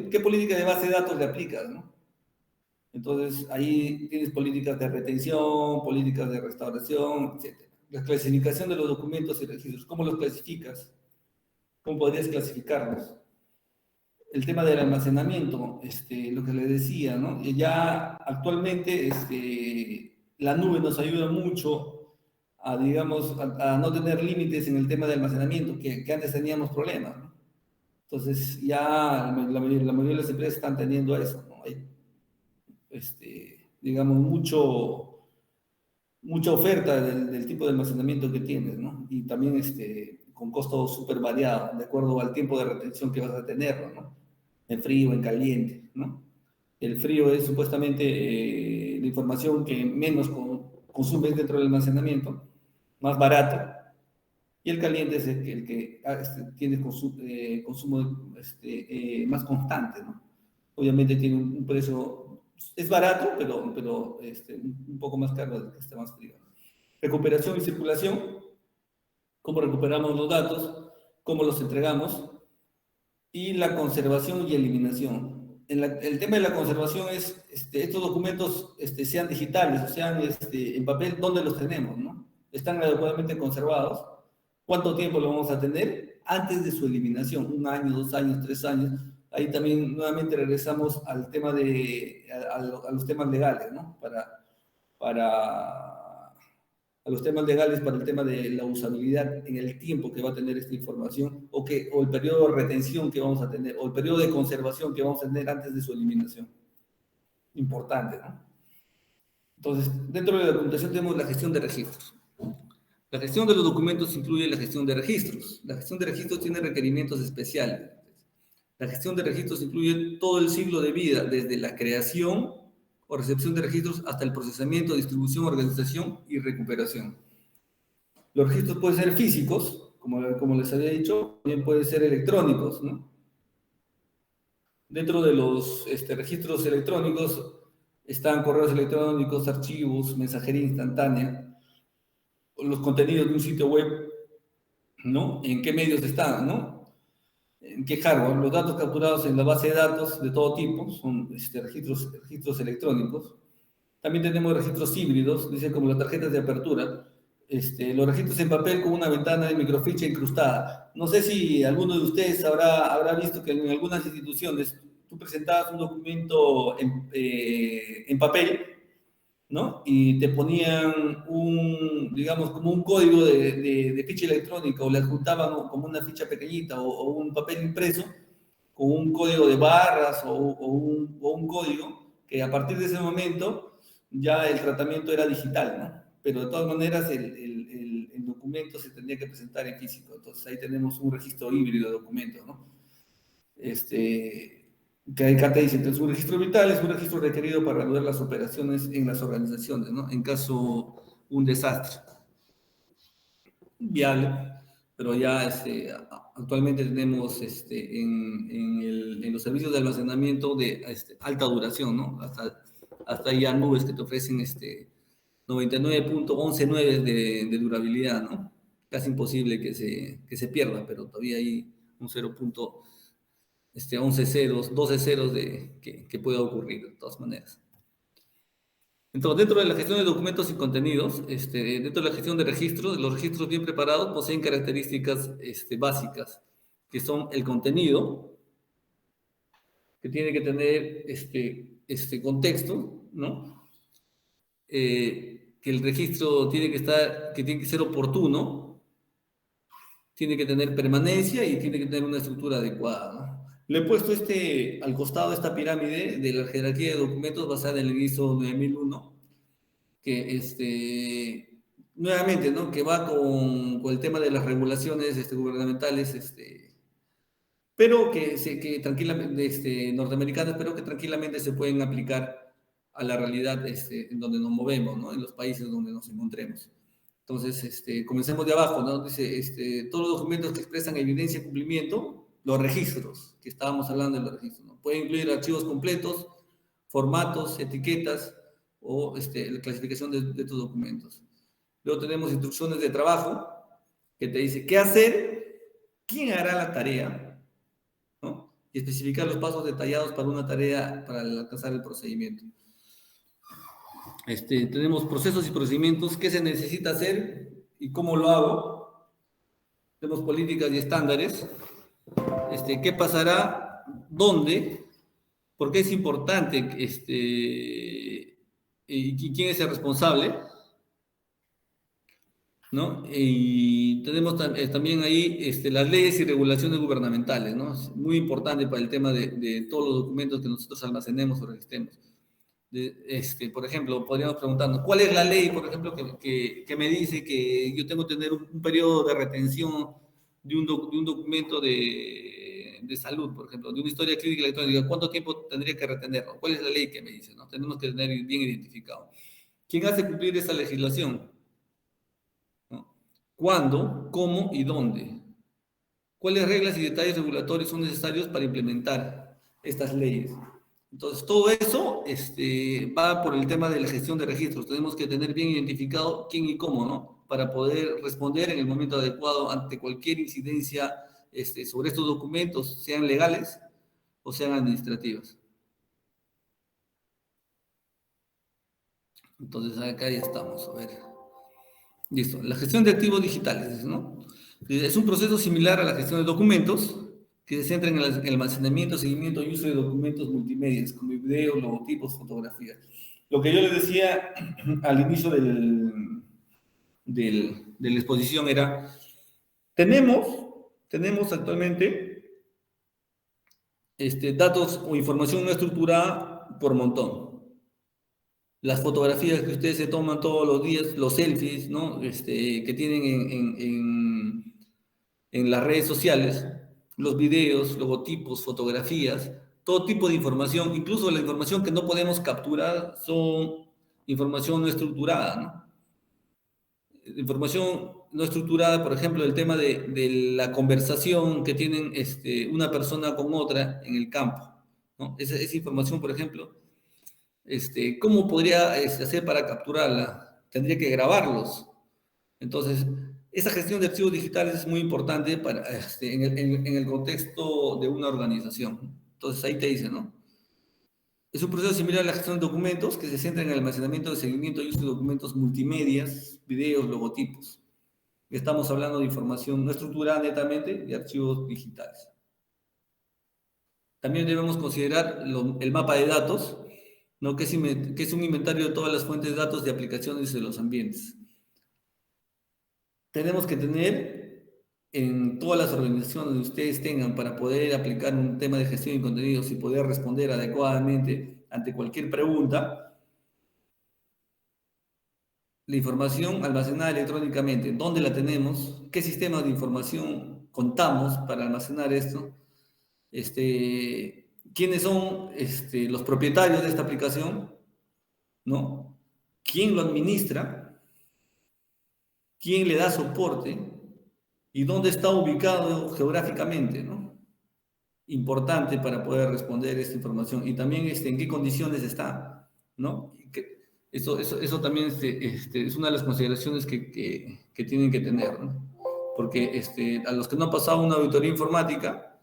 Speaker 1: qué política de base de datos le aplicas, ¿no? Entonces, ahí tienes políticas de retención, políticas de restauración, etc. La clasificación de los documentos y registros, ¿cómo los clasificas? ¿Cómo podrías clasificarlos? El tema del almacenamiento, lo que les decía, ¿no? Ya actualmente la nube nos ayuda mucho a, digamos, a no tener límites en el tema de almacenamiento, que antes teníamos problemas, ¿no? Entonces ya la mayoría de las empresas están teniendo eso, ¿no? Hay, digamos, mucha oferta del tipo de almacenamiento que tienes, ¿no? Y también con costos súper variados, de acuerdo al tiempo de retención que vas a tener, ¿no? En frío, en caliente, ¿no? El frío es supuestamente la información que menos consumes dentro del almacenamiento, más barato, y el caliente es el que tiene consumo más constante, ¿no? Obviamente tiene un precio, es barato, pero un poco más caro del que está más frío. Recuperación y circulación, cómo recuperamos los datos, cómo los entregamos, y la conservación y eliminación. El tema de la conservación es, estos documentos sean digitales o sean en papel, ¿dónde los tenemos? ¿No? ¿Están adecuadamente conservados? ¿Cuánto tiempo lo vamos a tener antes de su eliminación? ¿Un año, 2 años, 3 años? Ahí también nuevamente regresamos al tema a los temas legales, ¿no? Para a los temas legales para el tema de la usabilidad en el tiempo que va a tener esta información o el periodo de retención que vamos a tener o el periodo de conservación que vamos a tener antes de su eliminación. Importante, ¿no? Entonces, dentro de la documentación tenemos la gestión de registros. La gestión de los documentos incluye la gestión de registros. La gestión de registros tiene requerimientos especiales. La gestión de registros incluye todo el ciclo de vida, desde la creación o recepción de registros hasta el procesamiento, distribución, organización y recuperación. Los registros pueden ser físicos, como les había dicho, también pueden ser electrónicos, ¿no? Dentro de los registros electrónicos están correos electrónicos, archivos, mensajería instantánea, los contenidos de un sitio web, ¿no? En qué medios están, ¿no? En qué hardware. Los datos capturados en la base de datos de todo tipo son registros electrónicos. También tenemos registros híbridos, dicen como las tarjetas de apertura. Los registros en papel con una ventana de microficha incrustada. No sé si alguno de ustedes habrá visto que en algunas instituciones tú presentabas un documento en papel, ¿no? Y te ponían digamos, como un código de ficha electrónica o le adjuntaban como una ficha pequeñita o un papel impreso con un código de barras o un código que a partir de ese momento ya el tratamiento era digital, ¿no? Pero de todas maneras el documento se tendría que presentar en físico. Entonces ahí tenemos un registro híbrido de documentos, ¿no? Que acá te dice, entonces un registro vital es un registro requerido para reanudar las operaciones en las organizaciones, ¿no? En caso un desastre viable, pero ya actualmente tenemos en los servicios de almacenamiento de alta duración, ¿no? Hasta ya nubes que te ofrecen 99.119 de durabilidad, ¿no? Casi imposible que se pierda, pero todavía hay un 0. 11 ceros, 12 ceros que pueda ocurrir de todas maneras. Entonces, dentro de la gestión de documentos y contenidos, dentro de la gestión de registros, los registros bien preparados poseen características básicas, que son el contenido, que tiene que tener este contexto, ¿no? Que el registro tiene que ser oportuno, tiene que tener permanencia y tiene que tener una estructura adecuada, ¿no? Le he puesto al costado esta pirámide de la jerarquía de documentos basada en el ISO 9001, que nuevamente, ¿no? Que va con el tema de las regulaciones gubernamentales, pero que tranquilamente, norteamericanas, pero que tranquilamente se pueden aplicar a la realidad en donde nos movemos, ¿no? En los países donde nos encontremos. Entonces, comencemos de abajo, ¿no? Dice, todos los documentos que expresan evidencia de cumplimiento, los registros, que estábamos hablando de los registros, ¿no? Pueden incluir archivos completos, formatos, etiquetas o la clasificación de estos documentos. Luego tenemos instrucciones de trabajo, que te dice qué hacer, quién hará la tarea, ¿no? Y especificar los pasos detallados para una tarea para alcanzar el procedimiento. Tenemos procesos y procedimientos, qué se necesita hacer y cómo lo hago. Tenemos políticas y estándares, qué pasará, dónde, por qué es importante, y quién es el responsable, ¿no? Y tenemos también ahí las leyes y regulaciones gubernamentales, ¿no? Es muy importante para el tema de todos los documentos que nosotros almacenemos o registremos. Por ejemplo, podríamos preguntarnos, ¿cuál es la ley, por ejemplo, que me dice que yo tengo que tener un periodo de retención de un documento de salud, por ejemplo, de una historia clínica electrónica? ¿Cuánto tiempo tendría que retenerlo? ¿Cuál es la ley que me dice? ¿No? Tenemos que tener bien identificado. ¿Quién hace cumplir esa legislación? ¿No? ¿Cuándo, cómo y dónde? ¿Cuáles reglas y detalles regulatorios son necesarios para implementar estas leyes? Entonces, todo eso va por el tema de la gestión de registros. Tenemos que tener bien identificado quién y cómo, ¿no? Para poder responder en el momento adecuado ante cualquier incidencia sobre estos documentos, sean legales o sean administrativas. Entonces, acá ya estamos, a ver. Listo. La gestión de activos digitales, ¿no? Es un proceso similar a la gestión de documentos, que se centra en el almacenamiento, seguimiento y uso de documentos multimedia, como videos, logotipos, fotografías. Lo que yo les decía al inicio de la exposición era, tenemos actualmente datos o información no estructurada por montón. Las fotografías que ustedes se toman todos los días, los selfies, ¿no? Que tienen en las redes sociales, los videos, logotipos, fotografías, todo tipo de información, incluso la información que no podemos capturar, son información no estructurada, ¿no? Información no estructurada, por ejemplo, el tema de la conversación que tienen una persona con otra en el campo, ¿no? Esa información, por ejemplo, ¿cómo podría hacer para capturarla? Tendría que grabarlos. Entonces, esa gestión de archivos digitales es muy importante en el contexto de una organización. Entonces, ahí te dice, ¿no? Es un proceso similar a la gestión de documentos que se centra en el almacenamiento, de seguimiento y uso de documentos multimedias, videos, logotipos. Estamos hablando de información no estructurada netamente, de archivos digitales. También debemos considerar el mapa de datos, ¿no? Que es un inventario de todas las fuentes de datos de aplicaciones de los ambientes. Tenemos que tener en todas las organizaciones que ustedes tengan para poder aplicar un tema de gestión de contenidos y poder responder adecuadamente ante cualquier pregunta, la información almacenada electrónicamente, ¿dónde la tenemos? ¿Qué sistemas de información contamos para almacenar esto? ¿Quiénes son los propietarios de esta aplicación? ¿No? ¿Quién lo administra? ¿Quién le da soporte? ¿Y dónde está ubicado geográficamente, ¿no? Importante para poder responder esta información. Y también en qué condiciones está, ¿no? Eso también es una de las consideraciones que tienen que tener, ¿no? Porque a los que no han pasado una auditoría informática,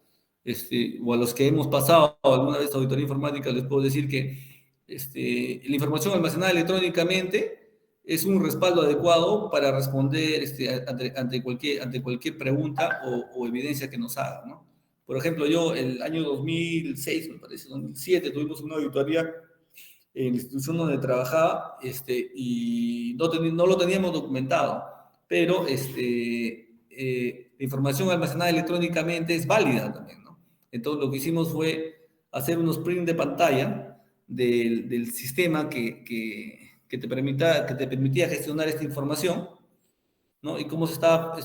Speaker 1: o a los que hemos pasado alguna vez auditoría informática, les puedo decir que la información almacenada electrónicamente es un respaldo adecuado para responder ante cualquier pregunta o evidencia que nos haga, ¿no? Por ejemplo, yo el año 2006, me parece, 2007, tuvimos una auditoría en la institución donde trabajaba y no lo teníamos documentado, pero la información almacenada electrónicamente es válida también, ¿no? Entonces lo que hicimos fue hacer unos print de pantalla del sistema que te permitía gestionar esta información, ¿no? Y cómo se estaba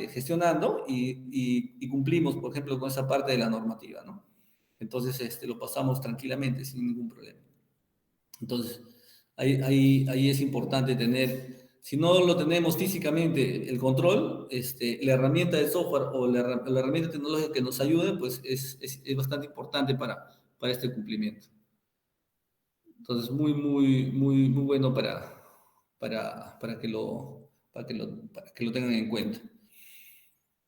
Speaker 1: gestionando y cumplimos, por ejemplo, con esa parte de la normativa, ¿no? Entonces lo pasamos tranquilamente, sin ningún problema. Entonces, ahí es importante tener, si no lo tenemos físicamente, el control, la herramienta de software o la herramienta tecnológica que nos ayude, pues es bastante importante para este cumplimiento. Entonces, muy bueno para que lo tengan en cuenta.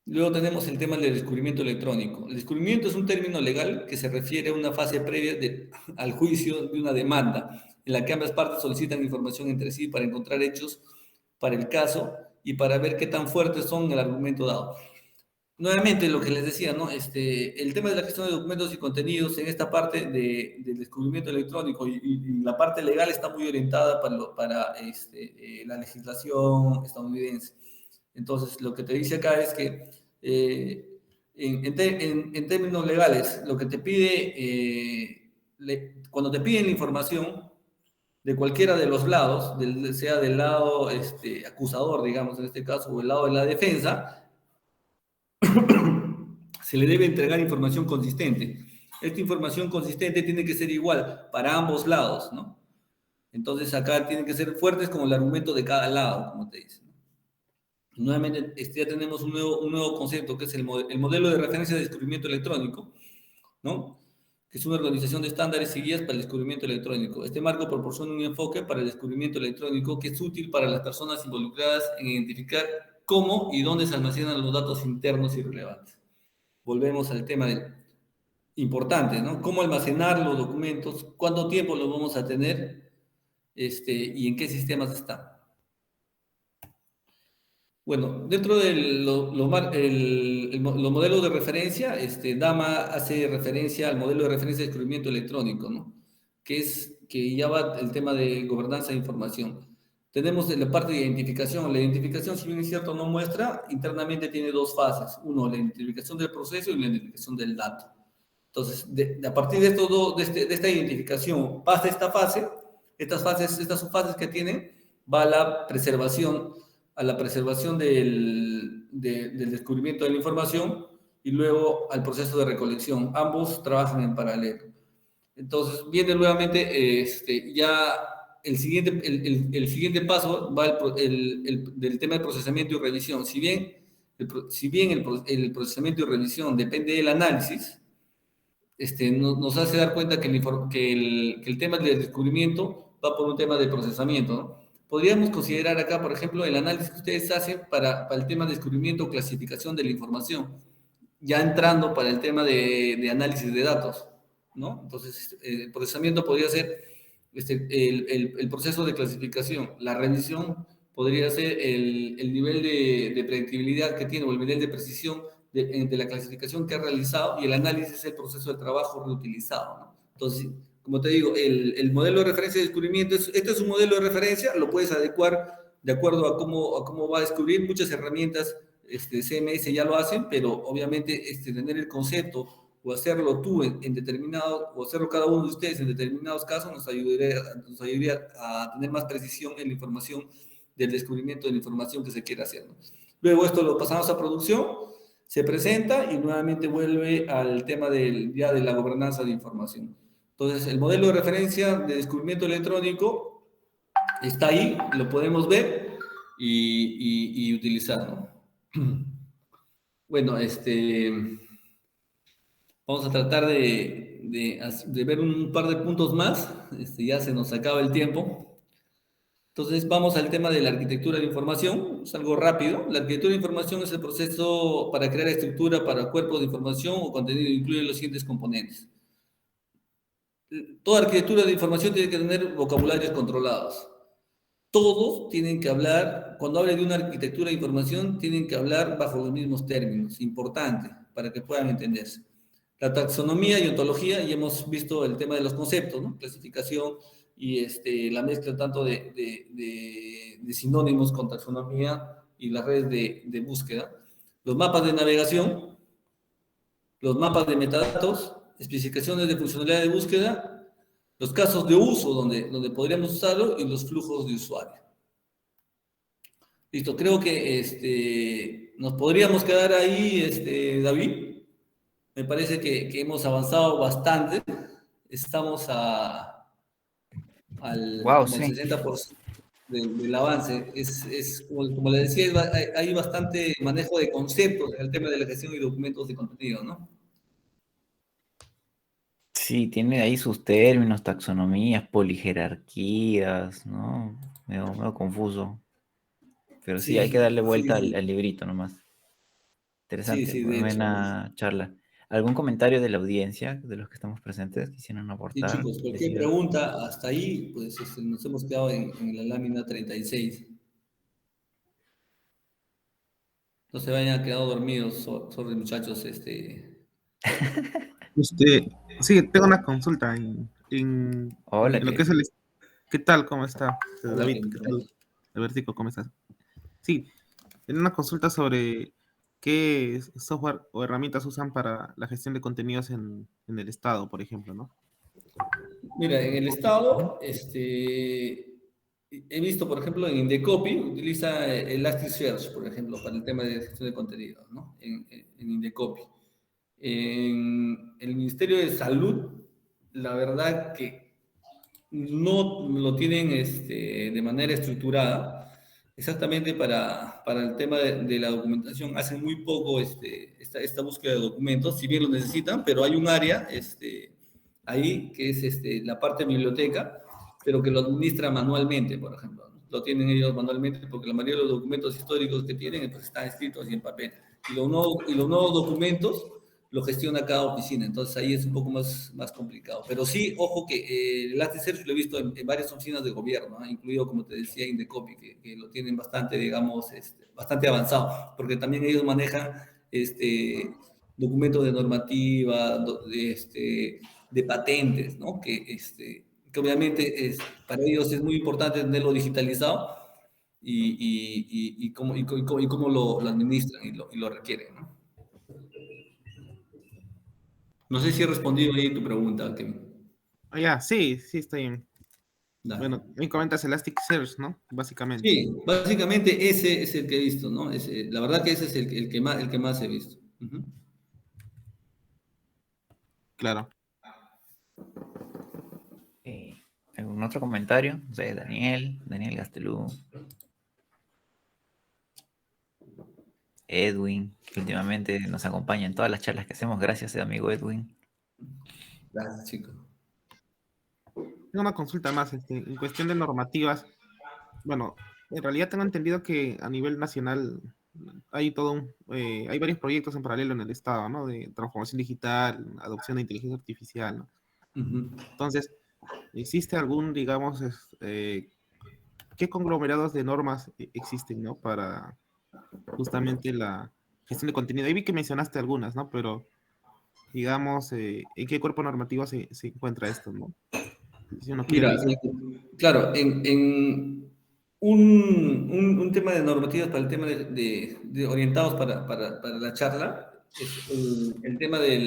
Speaker 1: Luego tenemos el tema del descubrimiento electrónico. El descubrimiento es un término legal que se refiere a una fase previa al juicio de una demanda, en la que ambas partes solicitan información entre sí para encontrar hechos para el caso y para ver qué tan fuertes son el argumento dado. Nuevamente, lo que les decía, ¿no? El tema de la gestión de documentos y contenidos en esta parte del descubrimiento electrónico y la parte legal está muy orientada para la legislación estadounidense. Entonces, lo que te dice acá es que en términos legales, lo que te pide, cuando te piden la información de cualquiera de los lados, sea del lado acusador, digamos, en este caso, o el lado de la defensa, se le debe entregar información consistente. Esta información consistente tiene que ser igual para ambos lados, ¿no? Entonces acá tienen que ser fuertes como el argumento de cada lado, como te dicen. Nuevamente, ya tenemos un nuevo concepto, que es el modelo de referencia de descubrimiento electrónico, ¿no? Que es una organización de estándares y guías para el descubrimiento electrónico. Este marco proporciona un enfoque para el descubrimiento electrónico que es útil para las personas involucradas en identificar cómo y dónde se almacenan los datos internos y relevantes. Volvemos al tema importante, ¿no? Cómo almacenar los documentos, cuánto tiempo los vamos a tener, y en qué sistemas están. Bueno, dentro de los modelos de referencia, Dama hace referencia al modelo de referencia de descubrimiento electrónico, ¿no? Que ya va el tema de gobernanza de información. Tenemos la parte de identificación. La identificación, si bien es cierto, no muestra, internamente tiene dos fases. Uno, la identificación del proceso y la identificación del dato. Entonces, a partir de estos dos, de esta identificación, pasa esta fase, estas subfases que tienen, va a la preservación del descubrimiento de la información y luego al proceso de recolección. Ambos trabajan en paralelo. Entonces, viene nuevamente ya el siguiente paso va del tema de procesamiento y revisión. Si bien el procesamiento y revisión depende del análisis, nos hace dar cuenta que el tema del descubrimiento va por un tema de procesamiento, ¿no? Podríamos considerar acá, por ejemplo, el análisis que ustedes hacen para el tema de descubrimiento o clasificación de la información, ya entrando para el tema de análisis de datos, ¿no? Entonces, el procesamiento podría ser el proceso de clasificación. La revisión podría ser el nivel de predictibilidad que tiene o el nivel de precisión de la clasificación que ha realizado, y el análisis es el proceso de trabajo reutilizado, ¿no? Entonces, como te digo, el modelo de referencia de descubrimiento, este es un modelo de referencia, lo puedes adecuar de acuerdo a cómo va a descubrir. Muchas herramientas CMS ya lo hacen, pero obviamente tener el concepto o hacerlo tú en determinado, o hacerlo cada uno de ustedes en determinados casos, nos ayudaría a tener más precisión en la información del descubrimiento de la información que se quiere hacer, ¿no? Luego esto lo pasamos a producción, se presenta y nuevamente vuelve al tema ya de la gobernanza de información. Entonces, el modelo de referencia de descubrimiento electrónico está ahí, lo podemos ver y utilizar, ¿no? Bueno, vamos a tratar de ver un par de puntos más. Ya se nos acaba el tiempo. Entonces vamos al tema de la arquitectura de información, es algo rápido. La arquitectura de información es el proceso para crear estructura para cuerpos de información o contenido, incluye los siguientes componentes. Toda arquitectura de información tiene que tener vocabularios controlados. Todos tienen que hablar, cuando hablen de una arquitectura de información, tienen que hablar bajo los mismos términos, importante, para que puedan entenderse. La taxonomía y ontología, ya hemos visto el tema de los conceptos, ¿no? Clasificación y la mezcla tanto de sinónimos con taxonomía y las redes de búsqueda. Los mapas de navegación, los mapas de metadatos, especificaciones de funcionalidad de búsqueda, los casos de uso donde podríamos usarlo y los flujos de usuario. Listo, creo que nos podríamos quedar ahí, David. Me parece que hemos avanzado bastante. Estamos
Speaker 2: Wow,
Speaker 1: como al
Speaker 2: sí.
Speaker 1: 60% del avance. Como le decía, hay bastante manejo de conceptos en el tema de la gestión y documentos de contenido, ¿no?
Speaker 2: Sí, tiene ahí sus términos, taxonomías, polijerarquías, ¿no? Medio confuso. Pero sí, hay que
Speaker 1: Sí,
Speaker 2: darle
Speaker 1: sí,
Speaker 2: vuelta al
Speaker 1: sí,
Speaker 2: librito nomás.
Speaker 1: sí,
Speaker 2: Interesante,
Speaker 1: sí, de hecho.
Speaker 2: buena charla. ¿Algún comentario de la audiencia, de los que estamos presentes, quisieran
Speaker 1: Sí,
Speaker 2: aportar?
Speaker 1: chicos, cualquier
Speaker 2: Decir,
Speaker 1: pregunta hasta ahí, pues nos hemos quedado en la lámina 36. No se vayan a quedar dormidos, sorry muchachos,
Speaker 3: Sí, tengo una consulta
Speaker 2: hola,
Speaker 3: en lo que es
Speaker 2: Kevin.
Speaker 3: el... ¿Qué tal? ¿Cómo está?
Speaker 1: Hola,
Speaker 3: David,
Speaker 1: Kevin,
Speaker 3: ¿qué
Speaker 1: ¿cómo
Speaker 3: tal?
Speaker 1: estás?
Speaker 3: Albertico, ¿cómo estás? Sí, en una consulta sobre qué software o herramientas usan para la gestión de contenidos en el Estado, por ejemplo, ¿no?
Speaker 1: Mira, en el Estado, he visto, por ejemplo, en Indecopy, utiliza Elasticsearch, por ejemplo, para el tema de gestión de contenido, ¿no? En Indecopy. En el Ministerio de Salud, la verdad que no lo tienen de manera estructurada, exactamente para el tema de la documentación. Hacen muy poco esta búsqueda de documentos, si bien lo necesitan, pero hay un área ahí que es la parte de biblioteca, pero que lo administra manualmente, por ejemplo, ¿no? Lo tienen ellos manualmente porque la mayoría de los documentos históricos que tienen pues, están escritos y en papel. Y los nuevos documentos lo gestiona cada oficina, entonces ahí es un poco más complicado. Pero sí, ojo que el Elasticsearch lo he visto en varias oficinas de gobierno, ¿no? Incluido, como te decía, Indecopy, que lo tienen bastante, digamos, bastante avanzado, porque también ellos manejan documentos de normativa, de patentes, ¿no? Que obviamente para ellos es muy importante tenerlo digitalizado y cómo lo administran y lo requieren, ¿no? No sé si he respondido ahí tu pregunta, Kevin.
Speaker 3: Ah, ya, sí, sí, está bien.
Speaker 1: Dale.
Speaker 3: Bueno, me comentas Elasticsearch, ¿no? Básicamente.
Speaker 1: Sí, básicamente ese es el que he visto, ¿no? La verdad que ese es el que más he visto. Ujú.
Speaker 3: Claro.
Speaker 2: ¿Algún otro comentario? No sé, Daniel Gastelú, Edwin, que últimamente nos acompaña en todas las charlas que hacemos. Gracias, amigo Edwin.
Speaker 1: Gracias, chicos.
Speaker 3: Tengo una consulta más, en cuestión de normativas. Bueno, en realidad tengo entendido que a nivel nacional hay hay varios proyectos en paralelo en el Estado, ¿no? De transformación digital, adopción de inteligencia artificial, ¿no?
Speaker 1: Ujú.
Speaker 3: Entonces, ¿existe algún, digamos, qué conglomerados de normas existen, ¿no? Para justamente la gestión de contenido. Ahí vi que mencionaste algunas, ¿no? Pero, digamos, ¿en qué cuerpo normativo se encuentra esto, ¿no? Si uno quiere
Speaker 1: Mira,
Speaker 3: revisar.
Speaker 1: claro, en un tema de normativas para el tema de orientados para la charla es el tema de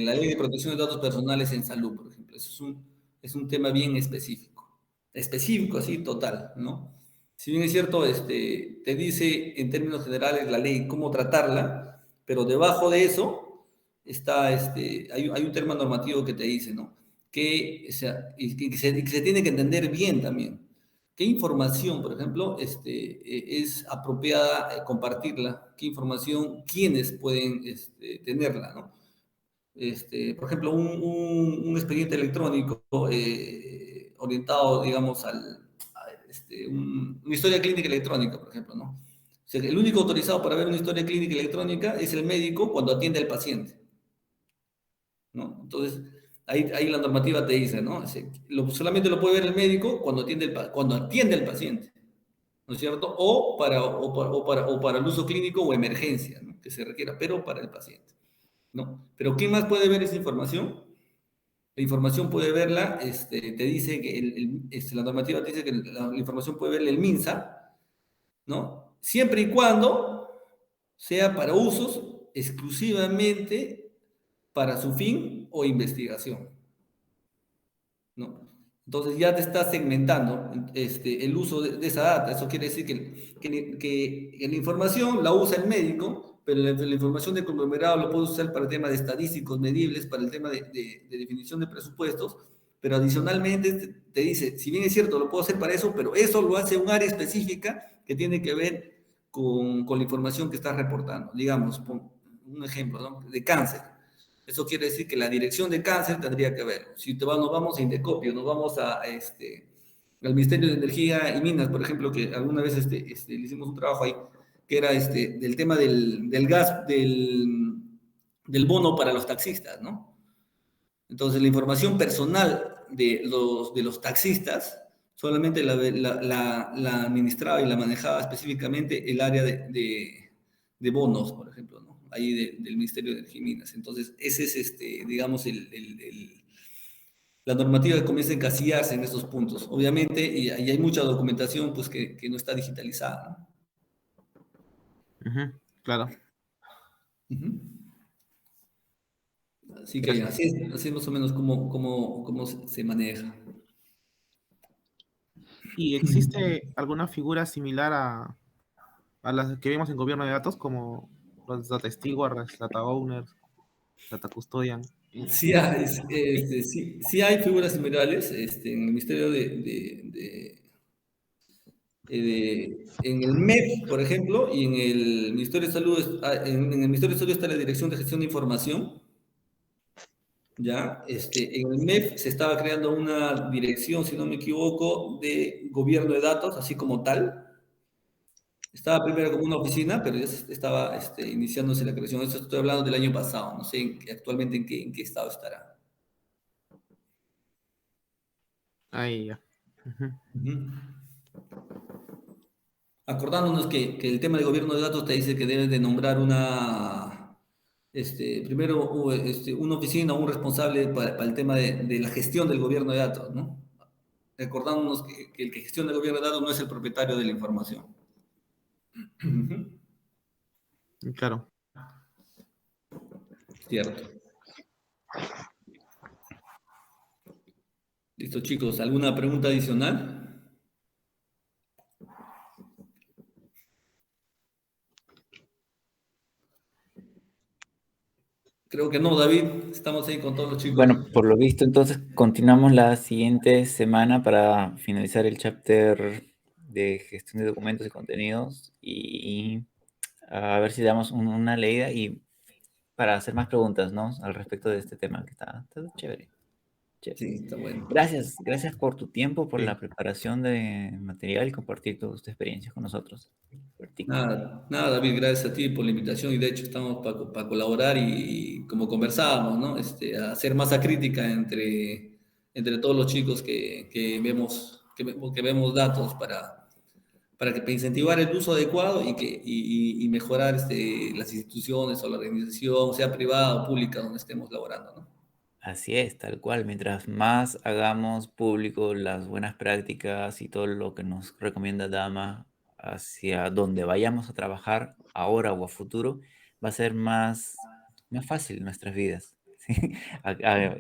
Speaker 1: la ley de protección de datos personales en salud, por ejemplo. Eso es un tema bien específico, específico, así, total, ¿no? Si bien es cierto, te dice en términos generales la ley cómo tratarla, pero debajo de eso está, hay un tema normativo que te dice, ¿no? O sea, que se tiene que entender bien también. ¿Qué información, por ejemplo, es apropiada compartirla? ¿Qué información, quiénes pueden tenerla, ¿no? Por ejemplo, un expediente electrónico orientado, digamos, una historia clínica electrónica, por ejemplo, ¿no? O sea, el único autorizado para ver una historia clínica electrónica es el médico cuando atiende al paciente, ¿no? Entonces, ahí la normativa te dice, ¿no? Solamente lo puede ver el médico cuando cuando atiende al paciente, ¿no es cierto? O para el uso clínico o emergencia, ¿no? Que se requiera, pero para el paciente, ¿no? Pero ¿quién más puede ver esa información? La información puede verla, te dice que la normativa te dice que la información puede verla el MINSA, ¿no? Siempre y cuando sea para usos exclusivamente para su fin o investigación, ¿no? Entonces ya te está segmentando el uso de esa data. Eso quiere decir que la información la usa el médico, pero la información de conglomerado lo puede usar para el tema de estadísticos medibles, para el tema de definición de presupuestos, pero adicionalmente te dice, si bien es cierto, lo puedo hacer para eso, pero eso lo hace un área específica que tiene que ver con la información que estás reportando. Digamos, un ejemplo, ¿no? De cáncer. Eso quiere decir que la dirección de cáncer tendría que ver. Si nos vamos a Indecopio, nos vamos al Ministerio de Energía y Minas, por ejemplo, que alguna vez le hicimos un trabajo ahí, que era del tema del gas, del bono para los taxistas, ¿no? Entonces, la información personal de los taxistas solamente la administraba y la manejaba específicamente el área de bonos, por ejemplo, ¿no? Ahí del Ministerio de Energía y Minas. Entonces, ese es, digamos, la normativa que comienza a encasillarse en estos puntos. Obviamente, y hay mucha documentación pues, que no está digitalizada, ¿no?
Speaker 3: Claro.
Speaker 1: Así que así es más o menos cómo se maneja.
Speaker 3: ¿Y existe alguna figura similar a las que vemos en gobierno de datos, como los data stewards, data owners, data custodian?
Speaker 1: Sí hay, sí hay figuras similares en el Ministerio en el MEF, por ejemplo, y en el Ministerio de Salud, en el Ministerio de Salud está la Dirección de Gestión de Información, ¿ya? En el MEF se estaba creando una dirección, si no me equivoco, de gobierno de datos, así como tal. Estaba primero como una oficina, pero ya estaba iniciándose la creación. Eso estoy hablando del año pasado, no sé actualmente en qué estado estará.
Speaker 3: Ahí ya.
Speaker 1: Ujú. Acordándonos que el tema de gobierno de datos te dice que debes de nombrar primero una oficina o un responsable para el tema de la gestión del gobierno de datos, ¿no? Recordándonos que el que gestiona el gobierno de datos no es el propietario de la información.
Speaker 3: Claro.
Speaker 1: Cierto. Listo, chicos. ¿Alguna pregunta adicional? Creo que no, David. Estamos ahí con todos los chicos.
Speaker 2: Bueno, por lo visto, entonces continuamos la siguiente semana para finalizar el chapter de gestión de documentos y contenidos y a ver si damos una leída y para hacer más preguntas, ¿no? Al respecto de este tema que está chévere. Chévere.
Speaker 1: Sí, está bueno.
Speaker 2: Gracias por tu tiempo, por
Speaker 1: Sí.
Speaker 2: la preparación de material y compartir tus experiencias con nosotros.
Speaker 1: Nada, David, gracias a ti por la invitación y de hecho estamos para colaborar y como conversábamos, ¿no? Hacer masa crítica entre todos los chicos que vemos datos para incentivar el uso adecuado y mejorar las instituciones o la organización, sea privada o pública, donde estemos laborando, ¿no?
Speaker 2: Así es, tal cual. Mientras más hagamos público las buenas prácticas y todo lo que nos recomienda Dama hacia donde vayamos a trabajar ahora o a futuro, va a ser más fácil nuestras vidas. ¿Sí?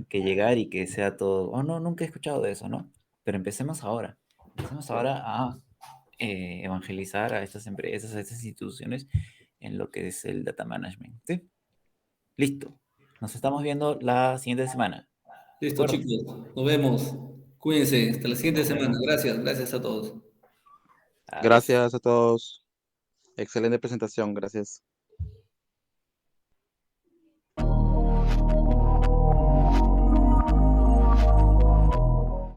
Speaker 2: Que llegar y que sea todo, oh no, nunca he escuchado de eso, ¿no? Pero empecemos ahora. Empecemos ahora a evangelizar a estas empresas, a estas instituciones en lo que es el data management. ¿Sí? Listo. Nos estamos viendo la siguiente semana. ¿De
Speaker 1: Listo,
Speaker 2: acuerdo?
Speaker 1: chicos, nos vemos. Cuídense, hasta la siguiente
Speaker 2: Nos
Speaker 1: semana.
Speaker 2: vemos.
Speaker 1: Gracias a todos.
Speaker 2: Adiós.
Speaker 4: Gracias a todos. Excelente presentación, gracias.